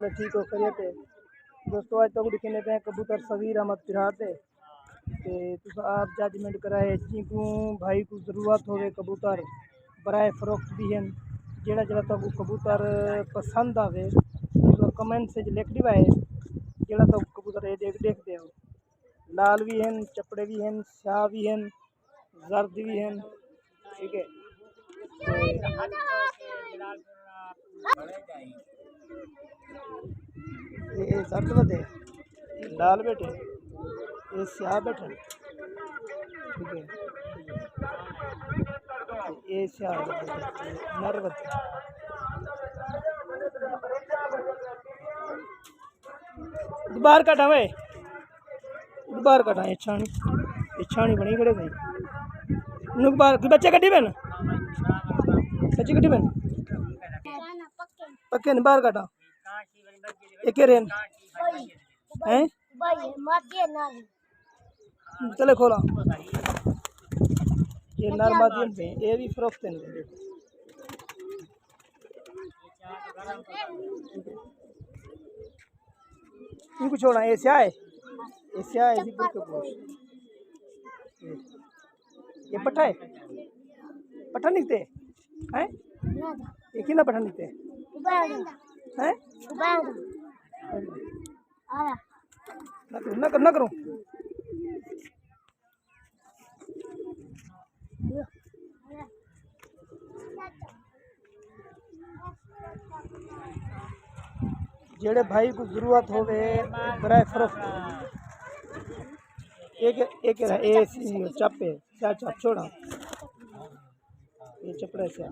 ठीक हो करिए थे दोस्तों आज तक दिखने पे कबूतर सगीर अहमद पिराते तो आप जजमेंट कराए जिनको भाई को ज़रूरत होवे कबूतर बराए फ़रोख्त भी हैं जेड़ा जेड़ा तो कबूतर पसंद आवे तो कमेंट से लिख दिवाए जेड़ा तो कबूतर ये देखते हो लाल भी हैं चपड़े भी हैं स्याह भी हैं जर्द भी हैं ठीक है ये जर्द बते लाल बेटे ये स्याह बेटे ठीक है ये स्याह नर बते बाहर कटा वे बाहर कटा ये छानी बनी खड़े थे नुक बाहर बच्चे कटी बन बच्चे कटी बन पक्के ने बाहर कटा एक रेन हैं चले खोला ये नर माध्यम से ये भी फरोख्त है इनको छोड़ा ये स्याह है दीपुर के पोष ये पट्टा है पट्टा निकते हैं ये कितना पट्टा निकते हैं ना करूँ जेड़े भाई को जरूरत होवे बराए फरोख्त एक चापे क्या चाप छोड़ा ये चपड़ा से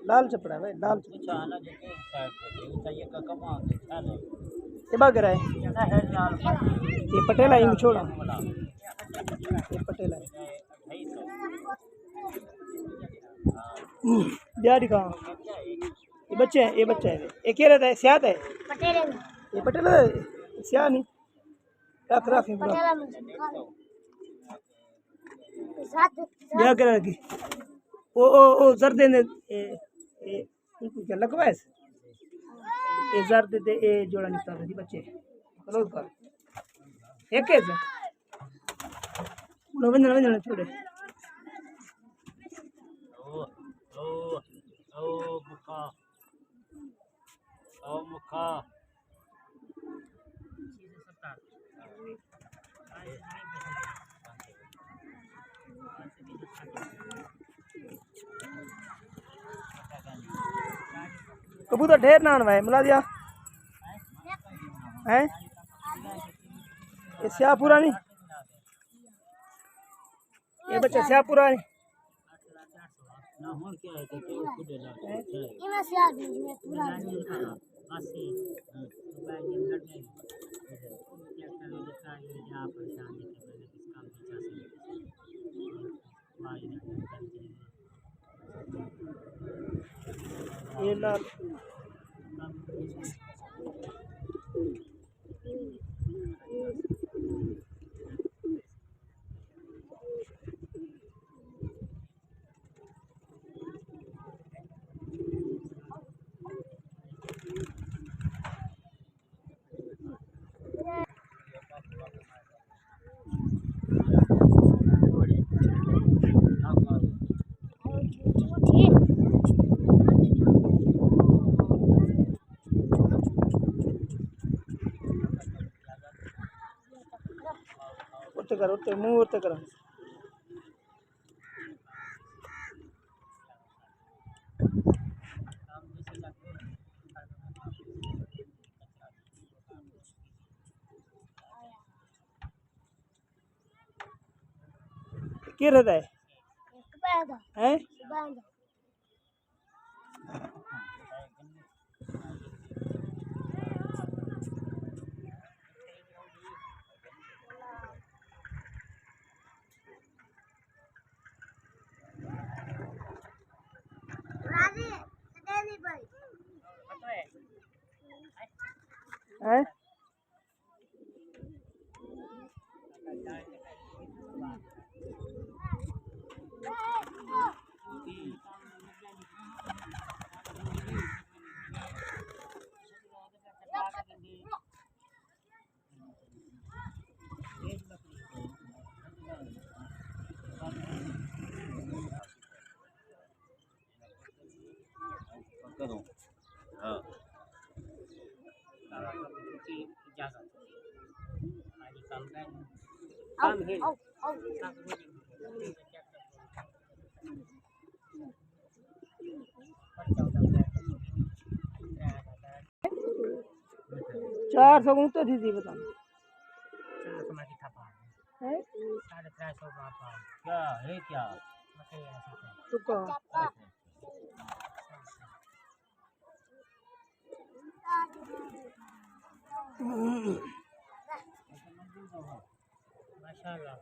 लाल चपड़ा है भाई लाल ये बागर है ये पटेला इंग छोड़ा ये पटेला है बिहारी कहाँ ये बच्चा है ये क्या रहता है स्याह है ये पटेला है स्याह नहीं रख क्या कर रखी ओ जर्दे ने इनको क्या लगवा है ये जर्दे दे ये जोड़ा निकलता है बच्चे चलो कर एक कैसे बंदना छोड़े मुखा कबूतर ढेर नान भाई मिला दिया है ये स्याह पूरा नहीं ये बच्चा स्याह पूरा नहीं ये लाल उठते मुँह उठते करो क्या रहता है हैं हैं चार सौ तो थी बता है क्या है क्या तो कहा माशाल्लाह